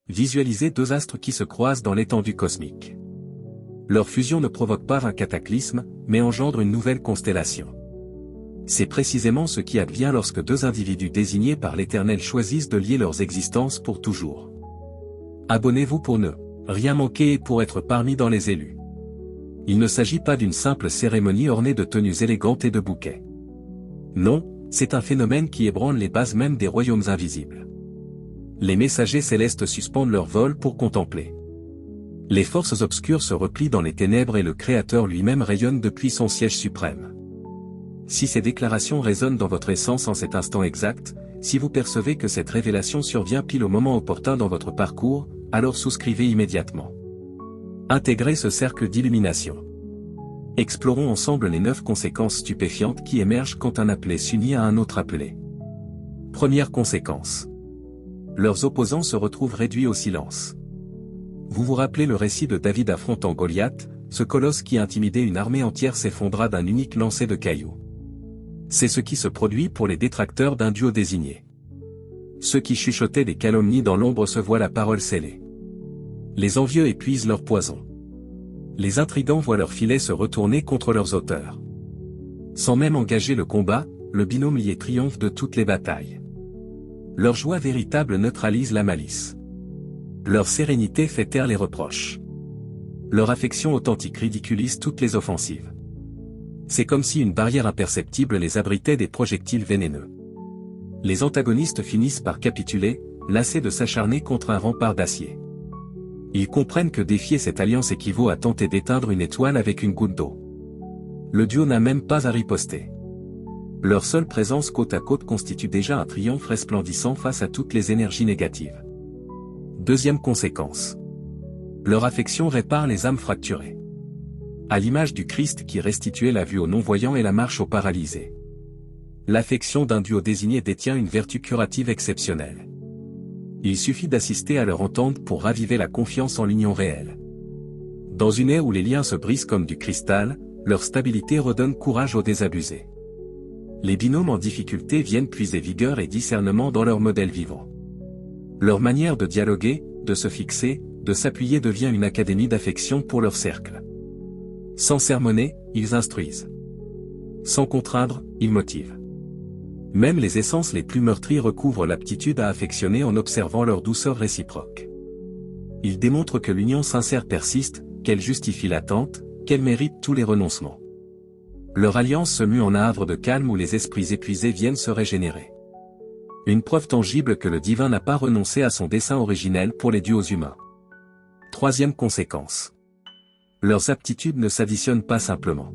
Visualisez deux astres qui se croisent dans l'étendue cosmique. Leur fusion ne provoque pas un cataclysme, mais engendre une nouvelle constellation. C'est précisément ce qui advient lorsque deux individus désignés par l'Éternel choisissent de lier leurs existences pour toujours. Abonnez-vous pour ne rien manquer et pour être parmi dans les élus. Il ne s'agit pas d'une simple cérémonie ornée de tenues élégantes et de bouquets. Non, c'est un phénomène qui ébranle les bases mêmes des royaumes invisibles. Les messagers célestes suspendent leur vol pour contempler. Les forces obscures se replient dans les ténèbres et le Créateur lui-même rayonne depuis son siège suprême. Si ces déclarations résonnent dans votre essence en cet instant exact, si vous percevez que cette révélation survient pile au moment opportun dans votre parcours, alors souscrivez immédiatement. Intégrez ce cercle d'illumination. Explorons ensemble les 9 conséquences stupéfiantes qui émergent quand un appelé s'unit à un autre appelé. Première conséquence. Leurs opposants se retrouvent réduits au silence. Vous vous rappelez le récit de David affrontant Goliath, ce colosse qui intimidait une armée entière s'effondra d'un unique lancer de cailloux. C'est ce qui se produit pour les détracteurs d'un duo désigné. Ceux qui chuchotaient des calomnies dans l'ombre se voient la parole scellée. Les envieux épuisent leur poison. Les intrigants voient leurs filets se retourner contre leurs auteurs. Sans même engager le combat, le binôme lié triomphe de toutes les batailles. Leur joie véritable neutralise la malice. Leur sérénité fait taire les reproches. Leur affection authentique ridiculise toutes les offensives. C'est comme si une barrière imperceptible les abritait des projectiles vénéneux. Les antagonistes finissent par capituler, lassés de s'acharner contre un rempart d'acier. Ils comprennent que défier cette alliance équivaut à tenter d'éteindre une étoile avec une goutte d'eau. Le duo n'a même pas à riposter. Leur seule présence côte à côte constitue déjà un triomphe resplendissant face à toutes les énergies négatives. Deuxième conséquence. Leur affection répare les âmes fracturées. À l'image du Christ qui restituait la vue aux non-voyants et la marche aux paralysés. L'affection d'un duo désigné détient une vertu curative exceptionnelle. Il suffit d'assister à leur entente pour raviver la confiance en l'union réelle. Dans une ère où les liens se brisent comme du cristal, leur stabilité redonne courage aux désabusés. Les binômes en difficulté viennent puiser vigueur et discernement dans leur modèle vivant. Leur manière de dialoguer, de se fixer, de s'appuyer devient une académie d'affection pour leur cercle. Sans sermonner, ils instruisent. Sans contraindre, ils motivent. Même les essences les plus meurtries recouvrent l'aptitude à affectionner en observant leur douceur réciproque. Ils démontrent que l'union sincère persiste, qu'elle justifie l'attente, qu'elle mérite tous les renoncements. Leur alliance se mue en un havre de calme où les esprits épuisés viennent se régénérer. Une preuve tangible que le divin n'a pas renoncé à son dessein originel pour les duos humains. Troisième conséquence. Leurs aptitudes ne s'additionnent pas simplement.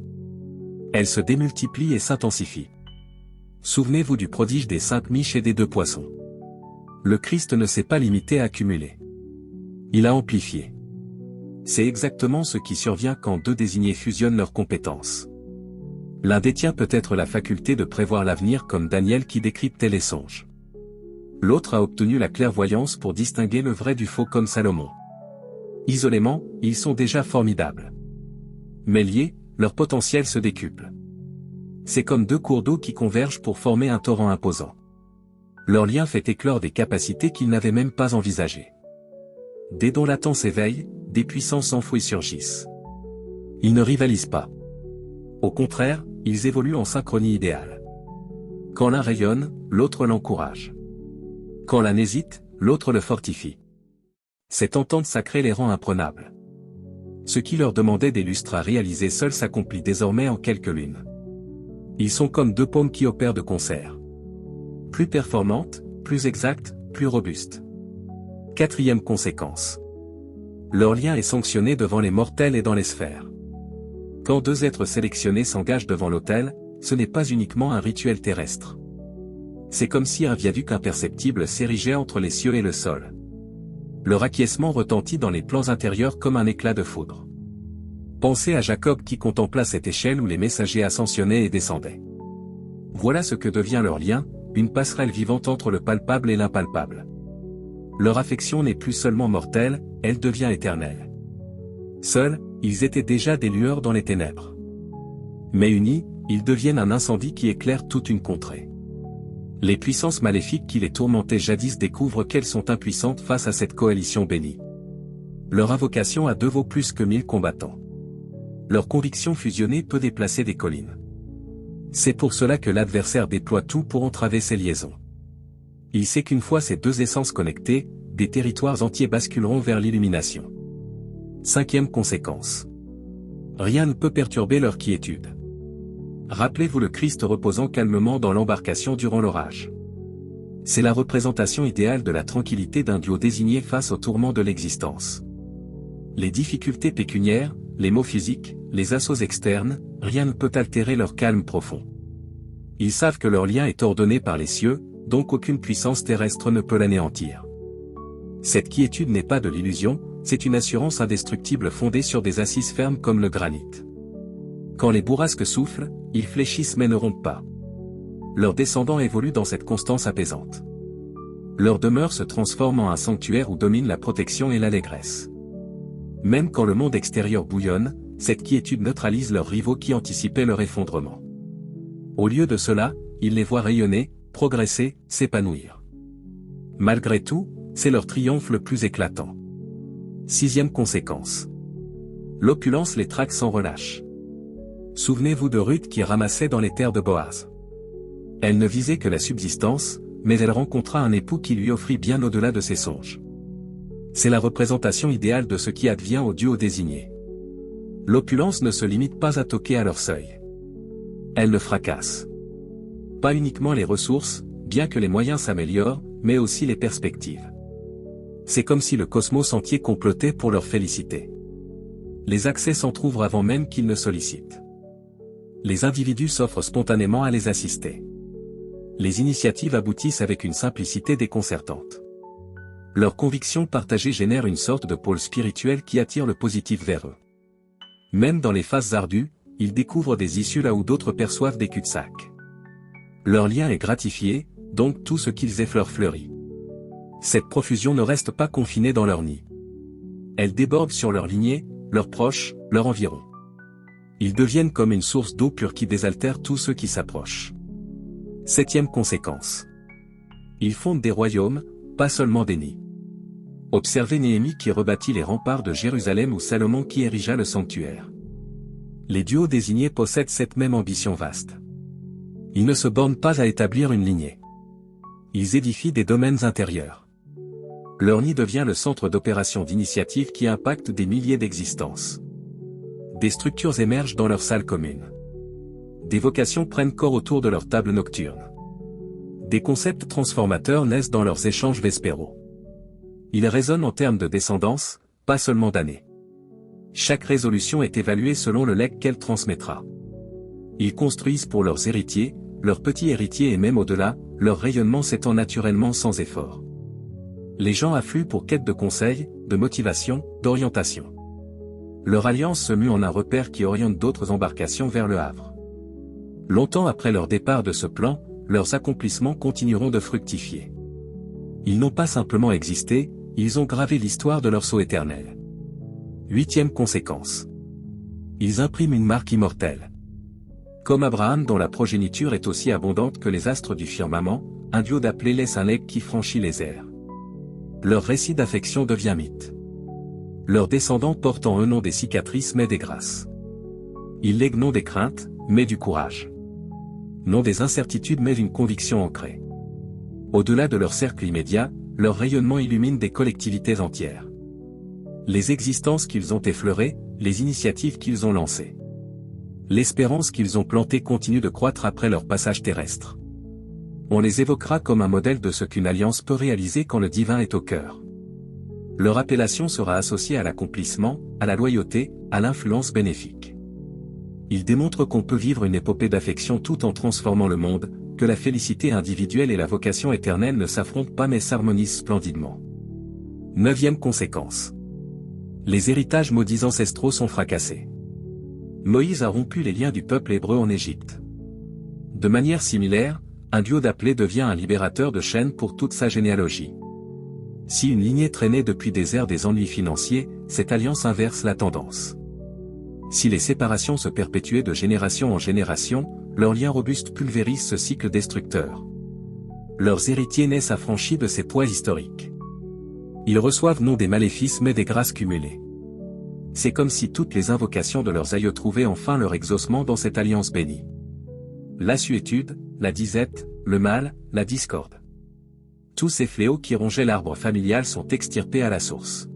Elles se démultiplient et s'intensifient. Souvenez-vous du prodige des 5 miches et des 2 poissons. Le Christ ne s'est pas limité à accumuler. Il a amplifié. C'est exactement ce qui survient quand deux désignés fusionnent leurs compétences. L'un détient peut-être la faculté de prévoir l'avenir comme Daniel qui décryptait les songes. L'autre a obtenu la clairvoyance pour distinguer le vrai du faux comme Salomon. Isolément, ils sont déjà formidables. Mais liés, leur potentiel se décuple. C'est comme 2 cours d'eau qui convergent pour former un torrent imposant. Leur lien fait éclore des capacités qu'ils n'avaient même pas envisagées. Des dons latents s'éveillent, des puissances enfouies surgissent. Ils ne rivalisent pas. Au contraire, ils évoluent en synchronie idéale. Quand l'un rayonne, l'autre l'encourage. Quand l'un hésite, l'autre le fortifie. Cette entente sacrée les rend imprenables. Ce qui leur demandait des lustres à réaliser seul s'accomplit désormais en quelques lunes. Ils sont comme 2 paumes qui opèrent de concert. Plus performantes, plus exactes, plus robustes. Quatrième conséquence. Leur lien est sanctionné devant les mortels et dans les sphères. Quand 2 êtres sélectionnés s'engagent devant l'autel, ce n'est pas uniquement un rituel terrestre. C'est comme si un viaduc imperceptible s'érigeait entre les cieux et le sol. Leur acquiescement retentit dans les plans intérieurs comme un éclat de foudre. Pensez à Jacob qui contempla cette échelle où les messagers ascensionnaient et descendaient. Voilà ce que devient leur lien, une passerelle vivante entre le palpable et l'impalpable. Leur affection n'est plus seulement mortelle, elle devient éternelle. Seuls, ils étaient déjà des lueurs dans les ténèbres. Mais unis, ils deviennent un incendie qui éclaire toute une contrée. Les puissances maléfiques qui les tourmentaient jadis découvrent qu'elles sont impuissantes face à cette coalition bénie. Leur invocation a 2 vaut plus que 1000 combattants. Leur conviction fusionnée peut déplacer des collines. C'est pour cela que l'adversaire déploie tout pour entraver ces liaisons. Il sait qu'une fois ces 2 essences connectées, des territoires entiers basculeront vers l'illumination. 5e conséquence. Rien ne peut perturber leur quiétude. Rappelez-vous le Christ reposant calmement dans l'embarcation durant l'orage. C'est la représentation idéale de la tranquillité d'un duo désigné face aux tourments de l'existence. Les difficultés pécuniaires, les maux physiques, les assauts externes, rien ne peut altérer leur calme profond. Ils savent que leur lien est ordonné par les cieux, donc aucune puissance terrestre ne peut l'anéantir. Cette quiétude n'est pas de l'illusion, c'est une assurance indestructible fondée sur des assises fermes comme le granit. Quand les bourrasques soufflent, ils fléchissent mais ne rompent pas. Leurs descendants évoluent dans cette constance apaisante. Leur demeure se transforme en un sanctuaire où domine la protection et l'allégresse. Même quand le monde extérieur bouillonne, cette quiétude neutralise leurs rivaux qui anticipaient leur effondrement. Au lieu de cela, ils les voient rayonner, progresser, s'épanouir. Malgré tout, c'est leur triomphe le plus éclatant. 6e conséquence. L'opulence les traque sans relâche. Souvenez-vous de Ruth qui ramassait dans les terres de Boaz. Elle ne visait que la subsistance, mais elle rencontra un époux qui lui offrit bien au-delà de ses songes. C'est la représentation idéale de ce qui advient au duo désigné. L'opulence ne se limite pas à toquer à leur seuil. Elle le fracasse. Pas uniquement les ressources, bien que les moyens s'améliorent, mais aussi les perspectives. C'est comme si le cosmos entier complotait pour leur féliciter. Les accès s'entr'ouvrent avant même qu'ils ne sollicitent. Les individus s'offrent spontanément à les assister. Les initiatives aboutissent avec une simplicité déconcertante. Leurs convictions partagées génèrent une sorte de pôle spirituel qui attire le positif vers eux. Même dans les phases ardues, ils découvrent des issues là où d'autres perçoivent des cul-de-sac. Leur lien est gratifié, donc tout ce qu'ils effleurent fleurit. Cette profusion ne reste pas confinée dans leur nid. Elle déborde sur leur lignée, leurs proches, leur environ. Ils deviennent comme une source d'eau pure qui désaltère tous ceux qui s'approchent. 7e conséquence. Ils fondent des royaumes, pas seulement des nids. Observez Néhémie qui rebâtit les remparts de Jérusalem ou Salomon qui érigea le sanctuaire. Les duos désignés possèdent cette même ambition vaste. Ils ne se bornent pas à établir une lignée. Ils édifient des domaines intérieurs. Leur nid devient le centre d'opération d'initiative qui impacte des milliers d'existences. Des structures émergent dans leur salle commune. Des vocations prennent corps autour de leur table nocturne. Des concepts transformateurs naissent dans leurs échanges vespéraux. Ils résonnent en termes de descendance, pas seulement d'années. Chaque résolution est évaluée selon le legs qu'elle transmettra. Ils construisent pour leurs héritiers, leurs petits héritiers et même au-delà, leur rayonnement s'étend naturellement sans effort. Les gens affluent pour quête de conseils, de motivation, d'orientation. Leur alliance se mue en un repère qui oriente d'autres embarcations vers le Havre. Longtemps après leur départ de ce plan, leurs accomplissements continueront de fructifier. Ils n'ont pas simplement existé, ils ont gravé l'histoire de leur sceau éternel. 8e conséquence. Ils impriment une marque immortelle. Comme Abraham dont la progéniture est aussi abondante que les astres du firmament, un duo d'appelés laisse un legs qui franchit les airs. Leur récit d'affection devient mythe. Leurs descendants portent en eux non des cicatrices mais des grâces. Ils lèguent non des craintes, mais du courage. Non des incertitudes mais d'une conviction ancrée. Au-delà de leur cercle immédiat, leur rayonnement illumine des collectivités entières. Les existences qu'ils ont effleurées, les initiatives qu'ils ont lancées. L'espérance qu'ils ont plantée continue de croître après leur passage terrestre. On les évoquera comme un modèle de ce qu'une alliance peut réaliser quand le divin est au cœur. Leur appellation sera associée à l'accomplissement, à la loyauté, à l'influence bénéfique. Ils démontrent qu'on peut vivre une épopée d'affection tout en transformant le monde, que la félicité individuelle et la vocation éternelle ne s'affrontent pas mais s'harmonisent splendidement. 9e conséquence. Les héritages maudits ancestraux sont fracassés. Moïse a rompu les liens du peuple hébreu en Égypte. De manière similaire, un duo d'appelés devient un libérateur de chaînes pour toute sa généalogie. Si une lignée traînait depuis des ères des ennuis financiers, cette alliance inverse la tendance. Si les séparations se perpétuaient de génération en génération, leur lien robuste pulvérise ce cycle destructeur. Leurs héritiers naissent affranchis de ces poids historiques. Ils reçoivent non des maléfices mais des grâces cumulées. C'est comme si toutes les invocations de leurs aïeux trouvaient enfin leur exaucement dans cette alliance bénie. L'assuétude, la disette, le mal, la discorde. Tous ces fléaux qui rongeaient l'arbre familial sont extirpés à la source.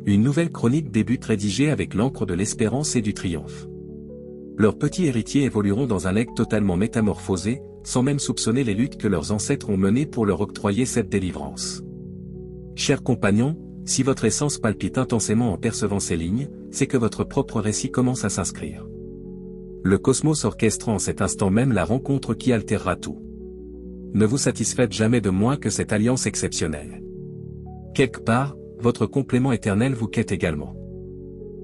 Une nouvelle chronique débute rédigée avec l'encre de l'espérance et du triomphe. Leurs petits héritiers évolueront dans un legs totalement métamorphosé, sans même soupçonner les luttes que leurs ancêtres ont menées pour leur octroyer cette délivrance. Chers compagnons, si votre essence palpite intensément en percevant ces lignes, c'est que votre propre récit commence à s'inscrire. Le cosmos orchestre en cet instant même la rencontre qui altérera tout. Ne vous satisfaites jamais de moins que cette alliance exceptionnelle. Quelque part, votre complément éternel vous quête également.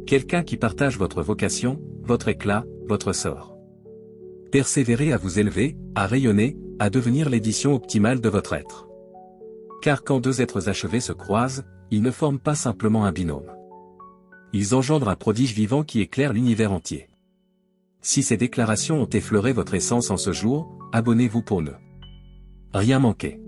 Quelqu'un qui partage votre vocation, votre éclat, votre sort. Persévérez à vous élever, à rayonner, à devenir l'édition optimale de votre être. Car quand deux êtres achevés se croisent, ils ne forment pas simplement un binôme. Ils engendrent un prodige vivant qui éclaire l'univers entier. Si ces déclarations ont effleuré votre essence en ce jour, abonnez-vous pour ne rien manquer.